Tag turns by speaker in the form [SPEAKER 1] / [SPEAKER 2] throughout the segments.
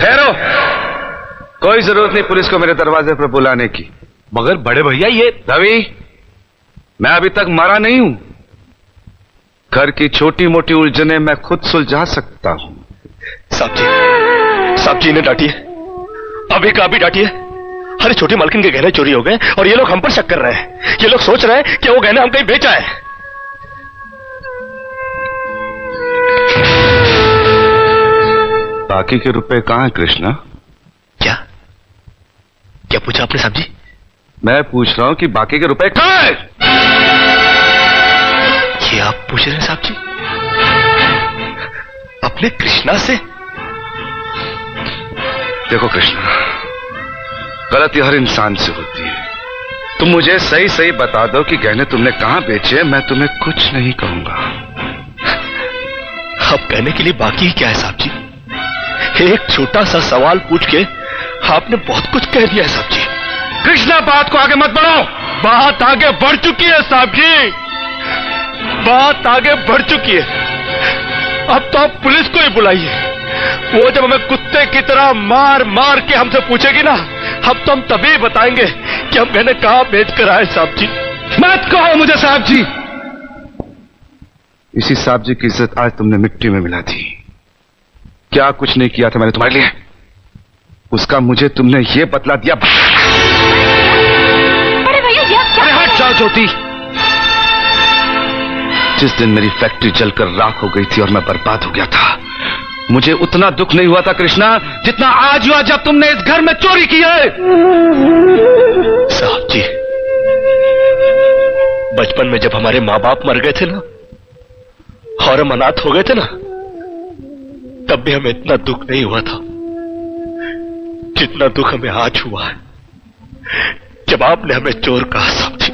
[SPEAKER 1] ठहरो, कोई जरूरत नहीं पुलिस को मेरे दरवाजे पर बुलाने की।
[SPEAKER 2] मगर बड़े भैया ये
[SPEAKER 1] रवि, मैं अभी तक मरा नहीं हूं। घर की छोटी मोटी उलझने मैं खुद सुलझा सकता हूं।
[SPEAKER 2] साहब जी ने डांटी है, अभी का अभी डांटी है। अरे छोटी मालकिन के गहने चोरी हो गए और ये लोग हम पर शक कर रहे हैं। ये लोग सोच रहे हैं कि वो गहने हम कहीं बेचा है।
[SPEAKER 1] बाकी के रुपए कहां हैं कृष्णा?
[SPEAKER 2] क्या पूछा आपने साहब जी?
[SPEAKER 1] मैं पूछ रहा हूं कि बाकी के रुपए कहां हैं?
[SPEAKER 2] ये आप पूछ रहे हैं साहब जी अपने कृष्णा से?
[SPEAKER 1] देखो कृष्णा, गलती हर इंसान से होती है। तुम मुझे सही सही बता दो कि गहने तुमने कहां बेचे, मैं तुम्हें कुछ नहीं कहूंगा।
[SPEAKER 2] अब कहने के लिए बाकी ही क्या है साहब जी? एक छोटा सा सवाल पूछ के आपने बहुत कुछ कह दिया है साहब जी।
[SPEAKER 1] कृष्णा, बात को आगे मत बढ़ाओ।
[SPEAKER 2] बात आगे बढ़ चुकी है साहब जी, बात आगे बढ़ चुकी है। अब तो आप पुलिस को ही बुलाइए। वो जब हमें कुत्ते की तरह मार मार के हमसे पूछेगी ना, अब तो हम तभी बताएंगे कि हम गहने कहां बेच कर आए साहब जी।
[SPEAKER 1] मत कहो मुझे साहब जी। इसी साहब जी की इज्जत आज तुमने मिट्टी में मिला दी। क्या कुछ नहीं किया था मैंने तुम्हारे लिए, उसका मुझे तुमने ये बतला दिया।
[SPEAKER 3] अरे भैया ये क्या?
[SPEAKER 1] अरे हट जाओ ज्योति। जिस दिन मेरी फैक्ट्री जलकर राख हो गई थी और मैं बर्बाद हो गया था, मुझे उतना दुख नहीं हुआ था कृष्णा जितना आज हुआ जब तुमने इस घर में चोरी की है।
[SPEAKER 2] साहब जी, बचपन में जब हमारे माँ बाप मर गए थे ना और हम अनाथ हो गए थे ना, तब भी हमें इतना दुख नहीं हुआ था जितना दुख हमें आज हुआ है जब आपने हमें चोर कहा साहब जी।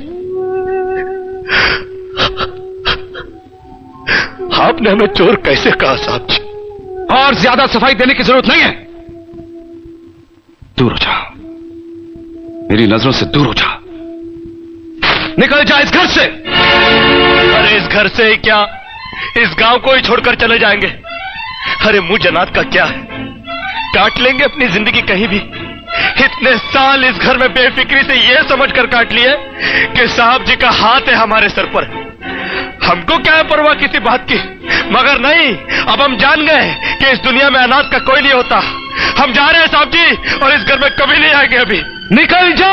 [SPEAKER 2] आपने हमें चोर कैसे कहा साहब जी?
[SPEAKER 1] और ज्यादा सफाई देने की जरूरत नहीं है। दूर हो जा, मेरी नजरों से दूर हो जा। निकल जा इस घर से।
[SPEAKER 2] अरे इस घर से ही क्या, इस गांव को ही छोड़कर चले जाएंगे। अरे मुझ अनाथ का क्या है, काट लेंगे अपनी जिंदगी कहीं भी। इतने साल इस घर में बेफिक्री से ये समझकर काट लिए कि साहब जी का हाथ है हमारे सर पर। हमको क्या है परवाह किसी बात की, मगर नहीं, अब हम जान गए कि इस दुनिया में अनाथ का कोई नहीं होता। हम जा रहे हैं साहब जी और इस घर में कभी नहीं आएंगे। अभी
[SPEAKER 1] निकल जा।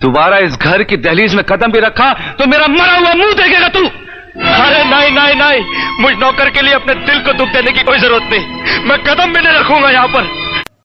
[SPEAKER 1] दोबारा इस घर की दहलीज में कदम भी रखा तो मेरा मरा हुआ मुंह देखेगा तू।
[SPEAKER 2] अरे नहीं नहीं नहीं, मुझ नौकर के लिए अपने दिल को दुख देने की कोई जरूरत नहीं। मैं कदम भी नहीं रखूंगा यहाँ पर।